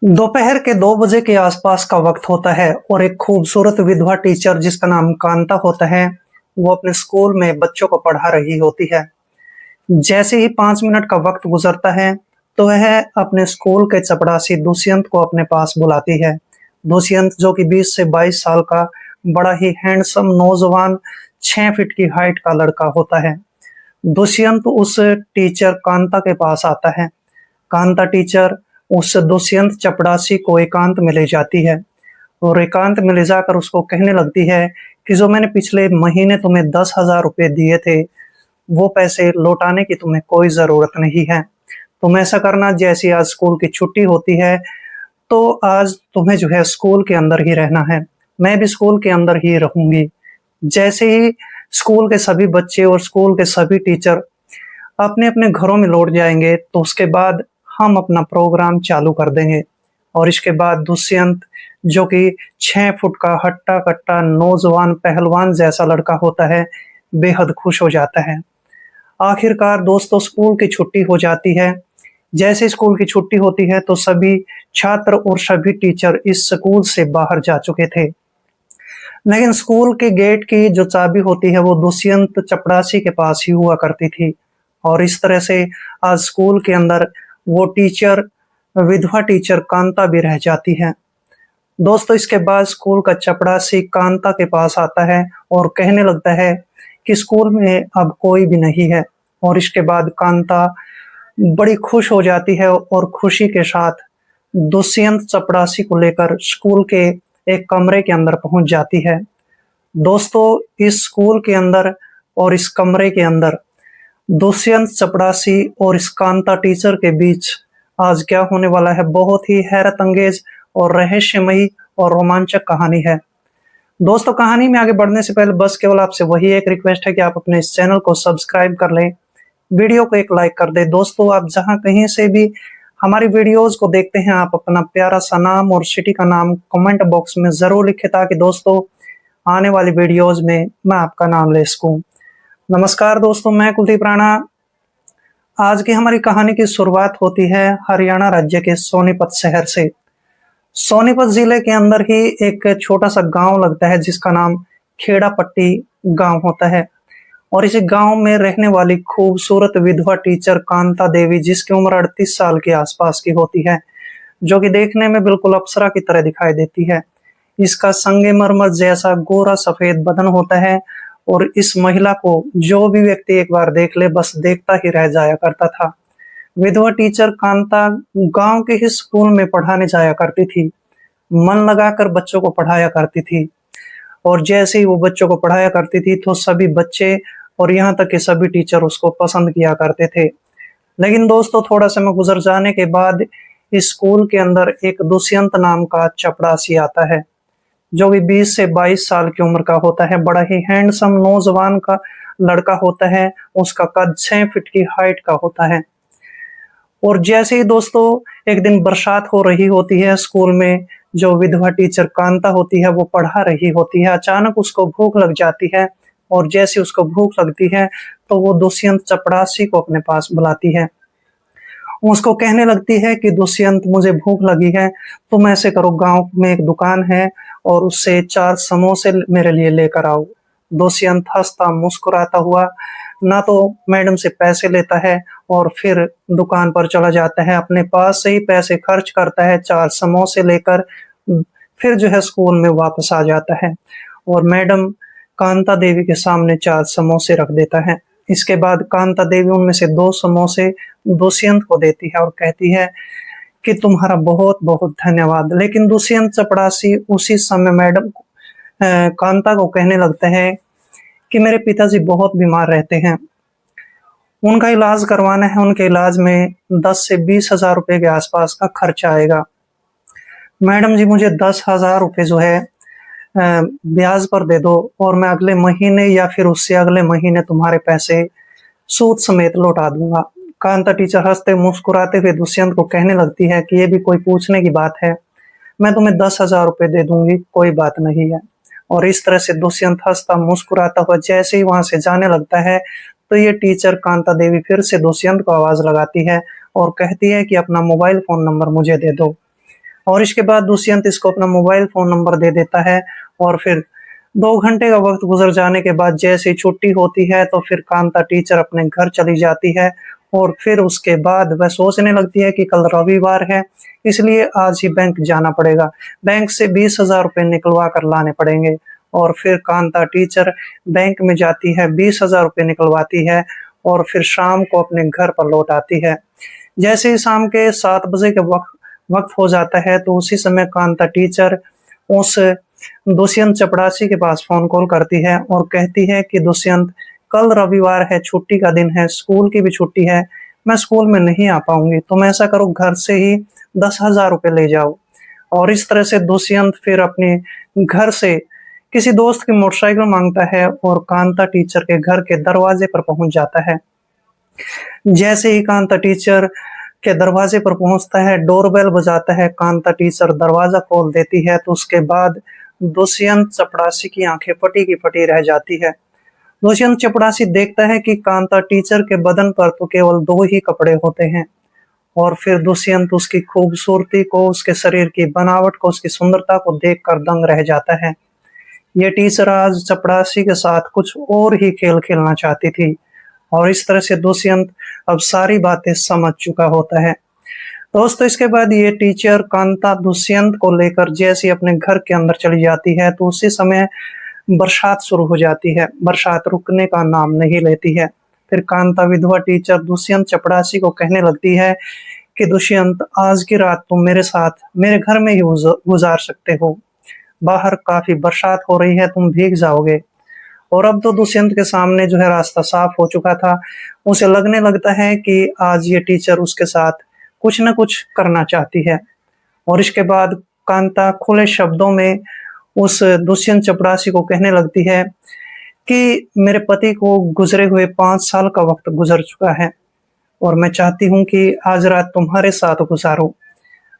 दोपहर के 2 बजे के आसपास का वक्त होता है और एक खूबसूरत विधवा टीचर जिसका नाम कांता होता है, वो अपने स्कूल में बच्चों को पढ़ा रही होती है। जैसे ही 5 मिनट का वक्त गुजरता है, तो वह अपने स्कूल के चपड़ासी दुष्यंत को अपने पास बुलाती है। दुष्यंत जो कि 20 से 22 साल का बड़ा ही हैंडसम नौजवान 6 फीट की हाइट का लड़का होता है। दुष्यंत उस टीचर कांता के पास आता है। कांता टीचर उस दुष्यंत चपड़ासी को एकांत में ले जाती है और एकांत में ले जाकर उसको कहने लगती है कि जो मैंने पिछले महीने तुम्हें 10,000 रुपए दिए थे, वो पैसे लौटाने की तुम्हें कोई जरूरत नहीं है। तुम ऐसा करना, जैसी आज स्कूल की छुट्टी होती है तो आज तुम्हें जो है स्कूल के अंदर ही रहना है। मैं भी स्कूल के अंदर ही रहूंगी। जैसे ही स्कूल के सभी बच्चे और स्कूल के सभी टीचर अपने अपने घरों में लौट जाएंगे, तो उसके बाद हम अपना प्रोग्राम चालू कर देंगे। और इसके बाद दुष्यंत जो कि 6 फुट का हट्टा कट्टा नौजवान पहलवान जैसा लड़का होता है, बेहद खुश हो जाता है। आखिरकार दोस्तों, स्कूल की छुट्टी हो जाती है। जैसे स्कूल की छुट्टी होती है तो सभी छात्र और सभी टीचर इस स्कूल से बाहर जा चुके थे, लेकिन स्कूल के गेट की जो चाबी होती है वो दुष्यंत चपड़ासी के पास ही हुआ करती थी। और इस तरह से आज स्कूल के अंदर वो टीचर, विधवा टीचर कांता भी रह जाती है। दोस्तों, इसके बाद स्कूल का चपड़ासी कांता के पास आता है और कहने लगता है कि स्कूल में अब कोई भी नहीं है। और इसके बाद कांता बड़ी खुश हो जाती है और खुशी के साथ दुष्यंत चपड़ासी को लेकर स्कूल के एक कमरे के अंदर पहुंच जाती है। दोस्तों, इस स्कूल के अंदर और इस कमरे के अंदर दुष्यंत चपड़ासी और इस कांता टीचर के बीच आज क्या होने वाला है, बहुत ही हैरत अंगेज और रहस्यमयी और रोमांचक कहानी है। दोस्तों, कहानी में आगे बढ़ने से पहले बस केवल आपसे वही एक रिक्वेस्ट है कि आप अपने इस चैनल को सब्सक्राइब कर लें, वीडियो को एक लाइक कर दें। दोस्तों, आप जहां कहीं से भी हमारी वीडियोस को देखते हैं, आप अपना प्यारा सा नाम और सिटी का नाम कमेंट बॉक्स में जरूर लिखें, ताकि दोस्तों आने वाली वीडियोस में मैं आपका नाम ले सकूं। नमस्कार दोस्तों, मैं कुलदीप राणा। आज की हमारी कहानी की शुरुआत होती है हरियाणा राज्य के सोनीपत शहर से। सोनीपत जिले के अंदर ही एक छोटा सा गांव लगता है जिसका नाम खेड़ा पट्टी गांव होता है। और इस गांव में रहने वाली खूबसूरत विधवा टीचर कांता देवी, जिसकी उम्र 38 साल के आसपास की होती है, जो कि देखने में बिल्कुल अप्सरा की तरह दिखाई देती है। इसका संगमरमर जैसा गोरा सफेद बदन होता है और इस महिला को जो भी व्यक्ति एक बार देख ले, बस देखता ही रह जाया करता था। विधवा टीचर कांता गांव के ही स्कूल में पढ़ाने जाया करती थी, मन लगाकर बच्चों को पढ़ाया करती थी। और जैसे ही वो बच्चों को पढ़ाया करती थी तो सभी बच्चे और यहाँ तक कि सभी टीचर उसको पसंद किया करते थे। लेकिन दोस्तों, थोड़ा समय गुजर जाने के बाद इस स्कूल के अंदर एक दुष्यंत नाम का चपड़ासी आता है, जो कि 20 से 22 साल की उम्र का होता है। बड़ा ही हैंडसम नौजवान का लड़का होता है। उसका कद 6 फीट की हाइट का होता है। और जैसे ही दोस्तों एक दिन बरसात हो रही होती है, स्कूल में जो विधवा टीचर कांता होती है वो पढ़ा रही होती है, अचानक उसको भूख लग जाती है। और जैसे उसको भूख लगती है तो वो दुष्यंत चपड़ासी को अपने पास बुलाती है। उसको कहने लगती है कि दुष्यंत, मुझे भूख लगी है, तुम ऐसे करो, गांव में एक दुकान है और उससे 4 समोसे मेरे लिए लेकर आओ। दुष्यंत हंसता मुस्कुराता हुआ ना तो मैडम से पैसे लेता है और फिर दुकान पर चला जाता है, अपने पास से ही पैसे खर्च करता है, 4 समोसे लेकर फिर जो है स्कूल में वापस आ जाता है और मैडम कांता देवी के सामने 4 समोसे रख देता है। इसके बाद कांता देवी उनमें से 2 समोसे दुष्यंत को देती है और कहती है कि तुम्हारा बहुत बहुत धन्यवाद। लेकिन दुष्यंत चपड़ासी उसी समय मैडम कांता को कहने लगता है कि मेरे पिताजी बहुत बीमार रहते हैं, उनका इलाज करवाना है, उनके इलाज में 10 से 20,000 रुपए के आसपास का खर्चा आएगा। मैडम जी, मुझे 10,000 रुपए जो है ब्याज पर दे दो और मैं अगले महीने या फिर उससे अगले महीने तुम्हारे पैसे सूद समेत लौटा दूंगा। कांता टीचर हंसते मुस्कुराते हुए दुष्यंत को कहने लगती है कि ये भी कोई पूछने की बात है, मैं तुम्हें 10,000 रुपए दे दूंगी, कोई बात नहीं है। और इस तरह से दुष्यंत हंसता मुस्कुराता हुआ जैसे ही वहां से जाने लगता है तो ये टीचर कांता देवी फिर से दुष्यंत को आवाज लगाती है और कहती है कि अपना मोबाइल फोन नंबर मुझे दे दो। और इसके बाद दुष्यंत इसको अपना मोबाइल फोन नंबर दे देता है। और फिर 2 घंटे का वक्त गुजर जाने के बाद जैसे ही छुट्टी होती है तो फिर कांता टीचर अपने घर चली जाती है। और फिर उसके बाद वह सोचने लगती है कि कल रविवार है, इसलिए आज ही बैंक जाना पड़ेगा, बैंक से 20,000 रुपये निकलवा कर लाने पड़ेंगे। और फिर कांता टीचर बैंक में जाती है, 20,000 रुपये निकलवाती है और फिर शाम को अपने घर पर लौट आती है। जैसे ही शाम के 7 बजे के वक्त हो जाता है तो उसी समय कांता टीचर उस दुष्यंत चपड़ासी के पास फोन कॉल करती है और कहती है कि दुष्यंत, कल रविवार है, छुट्टी का दिन है, स्कूल की भी छुट्टी है, मैं स्कूल में नहीं आ पाऊंगी, तुम ऐसा करो घर से ही 10,000 रुपये ले जाओ। और इस तरह से दुष्यंत फिर अपने घर से किसी दोस्त की मोटरसाइकिल मांगता है और कांता टीचर के घर के दरवाजे पर पहुंच जाता है। जैसे ही कांता टीचर के दरवाजे पर पहुंचता है, डोरबेल बजाता है, कांता टीचर दरवाजा खोल देती है तो उसके बाद दुष्यंत चपड़ासी की आंखें फटी की फटी रह जाती है। दुष्यंत चपड़ासी देखता है कि कांता टीचर के बदन पर तो केवल 2 ही कपड़े होते हैं। और फिर दुष्यंत उसकी खूबसूरती को, उसके शरीर की बनावट को, उसकी सुंदरता को देखकर दंग रह जाता है। ये टीचर आज चपड़ासी के साथ कुछ और ही खेल खेलना चाहती थी और इस तरह से दुष्यंत अब सारी बातें समझ चुका होता है। दोस्तों, इसके बाद ये टीचर कांता दुष्यंत को लेकर जैसे ही अपने घर के अंदर चली जाती है तो उसी समय बरसात शुरू हो जाती है। बरसात रुकने का नाम नहीं लेती है। फिर कांता विधवा टीचर दुष्यंत चपड़ासी को कहने लगती है कि दुष्यंत, आज की रात तुम मेरे साथ मेरे घर में ही गुजार सकते हो, बाहर काफी बरसात हो रही है, तुम भीग जाओगे। और अब तो दुष्यंत के सामने जो है रास्ता साफ हो चुका था। उसे लगने लगता है कि आज ये टीचर उसके साथ कुछ न कुछ करना चाहती है। और इसके बाद कांता खुले शब्दों में उस दुष्यंत चपड़ासी को कहने लगती है कि मेरे पति को गुजरे हुए 5 साल का वक्त गुजर चुका है और मैं चाहती हूँ कि आज रात तुम्हारे साथ गुजारूं।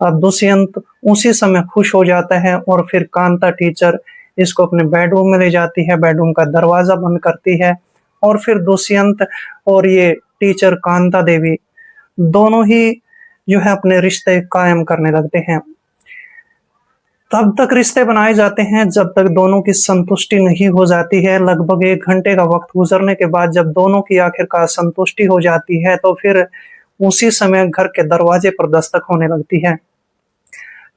अब दुष्यंत उसी समय खुश हो जाता है और फिर कांता टीचर इसको अपने बेडरूम में ले जाती है, बेडरूम का दरवाजा बंद करती है और फिर दुष्यंत और ये टीचर कांता देवी दोनों ही जो है अपने रिश्ते कायम करने लगते हैं। तब तक रिश्ते बनाए जाते हैं जब तक दोनों की संतुष्टि नहीं हो जाती है। लगभग 1 घंटे का वक्त गुजरने के बाद जब दोनों की आखिरकार संतुष्टि हो जाती है तो फिर उसी समय घर के दरवाजे पर दस्तक होने लगती है।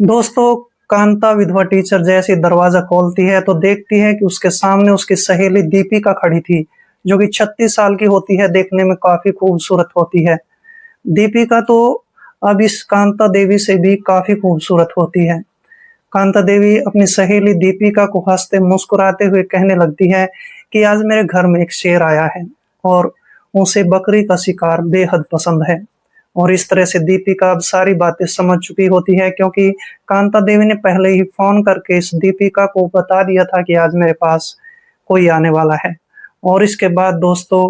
दोस्तों, कांता विधवा टीचर जैसे दरवाजा खोलती है तो देखती है कि उसके सामने उसकी सहेली दीपिका खड़ी थी, जो कि 36 साल की होती है, देखने में काफी खूबसूरत होती है। दीपिका तो अब इस कांता देवी से भी काफी खूबसूरत होती है। कांता देवी अपनी सहेली दीपिका को हंसते मुस्कुराते हुए कहने लगती है कि आज मेरे घर में एक शेर आया है और उसे बकरी का शिकार बेहद पसंद है। और इस तरह से दीपिका अब सारी बातें समझ चुकी होती है, क्योंकि कांता देवी ने पहले ही फोन करके इस दीपिका को बता दिया था कि आज मेरे पास कोई आने वाला है। और इसके बाद दोस्तों,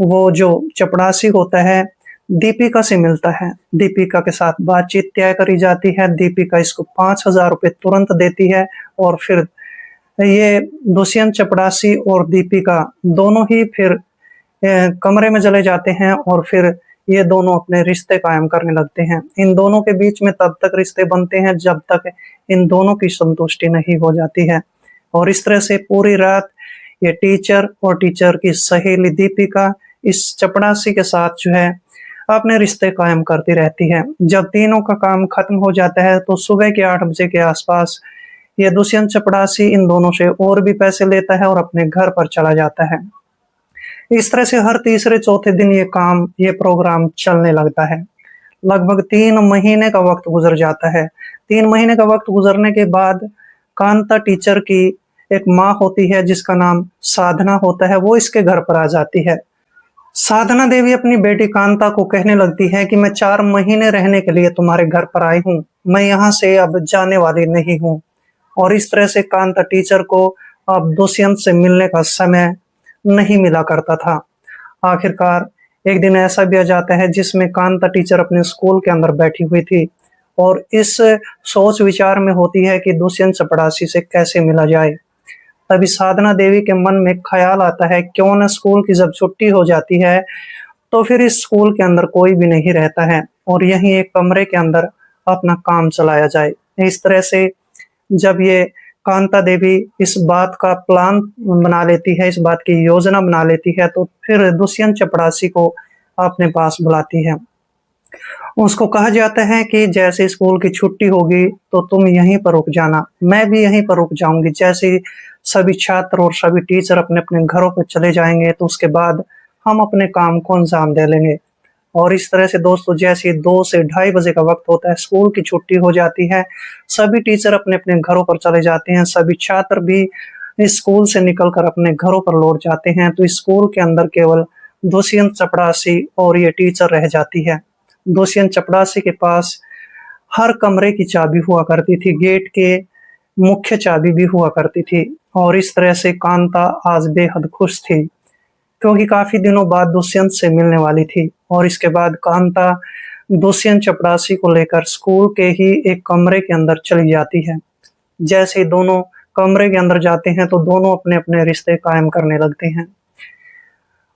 वो जो चपड़ासी होता है दीपिका से मिलता है, दीपिका के साथ बातचीत तय करी जाती है। दीपिका इसको 5,000 रुपये तुरंत देती है और फिर ये दुष्यंत चपड़ासी और दीपिका दोनों ही फिर कमरे में चले जाते हैं और फिर ये दोनों अपने रिश्ते कायम करने लगते हैं। इन दोनों के बीच में तब तक रिश्ते बनते हैं जब तक इन दोनों की संतुष्टि नहीं हो जाती है। और इस तरह से पूरी रात ये टीचर और टीचर की सहेली दीपिका इस चपड़ासी के साथ जो है अपने रिश्ते कायम करती रहती है। जब तीनों का काम खत्म हो जाता है तो सुबह के 8 बजे के आसपास ये दुष्यंत चपड़ासी इन दोनों से और भी पैसे लेता है और अपने घर पर चला जाता है। इस तरह से हर तीसरे चौथे दिन ये प्रोग्राम चलने लगता है। लगभग 3 महीने का वक्त गुजर जाता है। 3 महीने का वक्त गुजरने के बाद कांता टीचर की एक माँ होती है जिसका नाम साधना होता है, वो इसके घर पर आ जाती है। साधना देवी अपनी बेटी कांता को कहने लगती है कि मैं 4 महीने रहने के लिए तुम्हारे घर पर आई हूँ, मैं यहाँ से अब जाने वाली नहीं हूँ। और इस तरह से कांता टीचर को अब दुष्यंत से मिलने का समय नहीं मिला करता था। आखिरकार एक दिन ऐसा भी आ जाता है जिसमें कांता ख्याल अपने स्कूल के अंदर बैठी हुई थी और इस सोच विचार में होती है कि दुष्यंत चपड़ासी से कैसे मिला जाए। तभी साधना देवी के मन में ख्याल आता है, क्यों न स्कूल की जब छुट्टी हो जाती है तो फिर इस स्कूल के अंदर कोई भी नहीं रहता है और यहीं एक कमरे के अंदर अपना काम चलाया जाए। इस तरह से जब ये कांता देवी इस बात का प्लान बना लेती है, इस बात की योजना बना लेती है, तो फिर दुष्यंत चपड़ासी को अपने पास बुलाती है। उसको कहा जाता है कि जैसे स्कूल की छुट्टी होगी तो तुम यहीं पर रुक जाना, मैं भी यहीं पर रुक जाऊंगी। जैसे ही सभी छात्र और सभी टीचर अपने अपने घरों पर चले जाएंगे तो उसके बाद हम अपने काम को अंजाम दे लेंगे। और इस तरह से दोस्तों जैसे 2 से ढाई बजे का वक्त होता है, स्कूल की छुट्टी हो जाती है, सभी टीचर अपने अपने घरों पर चले जाते हैं, सभी छात्र भी इस स्कूल से निकलकर अपने घरों पर लौट जाते हैं, तो इस स्कूल के अंदर केवल दुष्यंत चपड़ासी और ये टीचर रह जाती है। दुष्यंत चपड़ासी के पास हर कमरे की चाबी हुआ करती थी, गेट के मुख्य चाबी भी हुआ करती थी। और इस तरह से कांता आज बेहद खुश थी, क्योंकि काफी दिनों बाद दुष्यंत से मिलने वाली थी। और इसके बाद कांता दुष्यंत चपड़ासी को लेकर स्कूल के ही एक कमरे के अंदर चली जाती है। जैसे ही दोनों कमरे के अंदर जाते हैं तो दोनों अपने अपने रिश्ते कायम करने लगते हैं।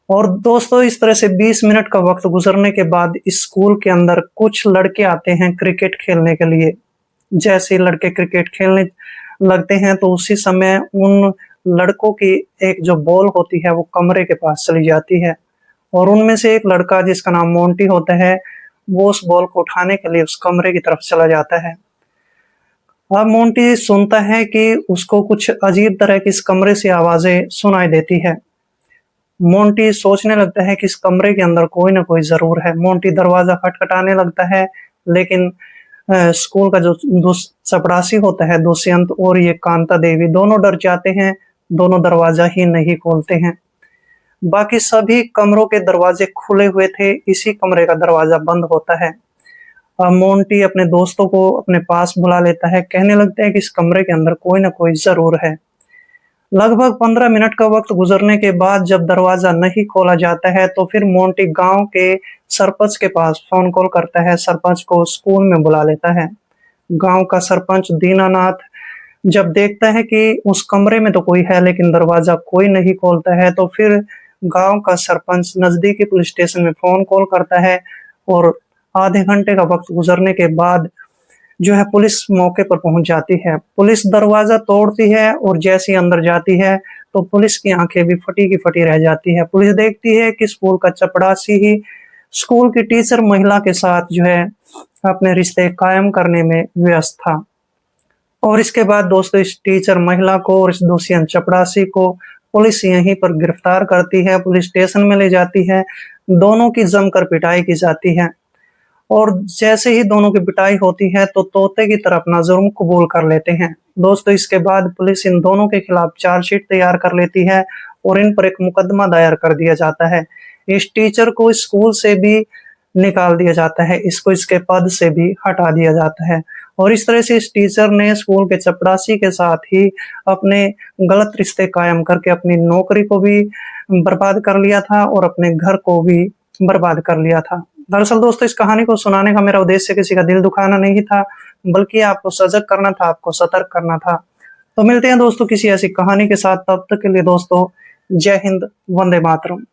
और दोस्तों इस तरह से 20 मिनट का वक्त गुजरने के बाद इस स्कूल के अंदर कुछ लड़के आते हैं क्रिकेट खेलने के लिए। जैसे ही लड़के क्रिकेट खेलने लगते हैं तो उसी समय उन लड़कों की एक जो बॉल होती है वो कमरे के पास चली जाती है, और उनमें से एक लड़का जिसका नाम मोंटी होता है वो उस बॉल को उठाने के लिए उस कमरे की तरफ चला जाता है। अब मोंटी सुनता है कि उसको कुछ अजीब तरह की इस कमरे से आवाजें सुनाई देती है। मोंटी सोचने लगता है कि इस कमरे के अंदर कोई ना कोई जरूर है। मोंटी दरवाजा खटखटाने लगता है, लेकिन स्कूल का जो चपड़ासी होता है दुष्यंत और ये कांता देवी दोनों डर जाते हैं, दोनों दरवाजा ही नहीं खोलते हैं। बाकी सभी कमरों के दरवाजे खुले हुए थे, इसी कमरे का दरवाजा बंद होता है। अब मोंटी अपने दोस्तों को अपने पास बुला लेता है, कहने लगते हैं कि इस कमरे के अंदर कोई ना कोई जरूर है। लगभग 15 मिनट का वक्त गुजरने के बाद जब दरवाजा नहीं खोला जाता है तो फिर मोंटी गांव के सरपंच के पास फोन कॉल करता है, सरपंच को स्कूल में बुला लेता है। गांव का सरपंच दीनानाथ जब देखता है कि उस कमरे में तो कोई है लेकिन दरवाजा कोई नहीं खोलता है, तो फिर गांव का सरपंच नजदीकी पुलिस स्टेशन में फोन कॉल करता है। और आधे घंटे का वक्त गुजरने के बाद जो है पुलिस मौके पर पहुंच जाती है। पुलिस दरवाजा तोड़ती है और जैसे ही अंदर जाती है तो पुलिस की आंखें भी फटी की फटी रह जाती है। पुलिस देखती है कि स्कूल का चपड़ासी ही स्कूल की टीचर महिला के साथ जो है अपने रिश्ते कायम करने में व्यस्त था। और इसके बाद दोस्तों इस टीचर महिला को और इस दुष्यंत चपड़ासी को पुलिस यहीं पर गिरफ्तार करती है, पुलिस स्टेशन में ले जाती है, दोनों की जमकर पिटाई की जाती है। और जैसे ही दोनों की पिटाई होती है तो तोते की तरह अपना जुर्म कबूल कर लेते हैं। दोस्तों इसके बाद पुलिस इन दोनों के खिलाफ चार्जशीट तैयार कर लेती है और इन पर एक मुकदमा दायर कर दिया जाता है। इस टीचर को स्कूल से भी निकाल दिया जाता है, इसको इसके पद से भी हटा दिया जाता है। और इस तरह से इस टीचर ने स्कूल के चपड़ासी के साथ ही अपने गलत रिश्ते कायम करके अपनी नौकरी को भी बर्बाद कर लिया था और अपने घर को भी बर्बाद कर लिया था। दरअसल दोस्तों इस कहानी को सुनाने का मेरा उद्देश्य किसी का दिल दुखाना नहीं था, बल्कि आपको सजग करना था, आपको सतर्क करना था। तो मिलते हैं दोस्तों किसी ऐसी कहानी के साथ, तब तक के लिए दोस्तों जय हिंद, वंदे मातरम।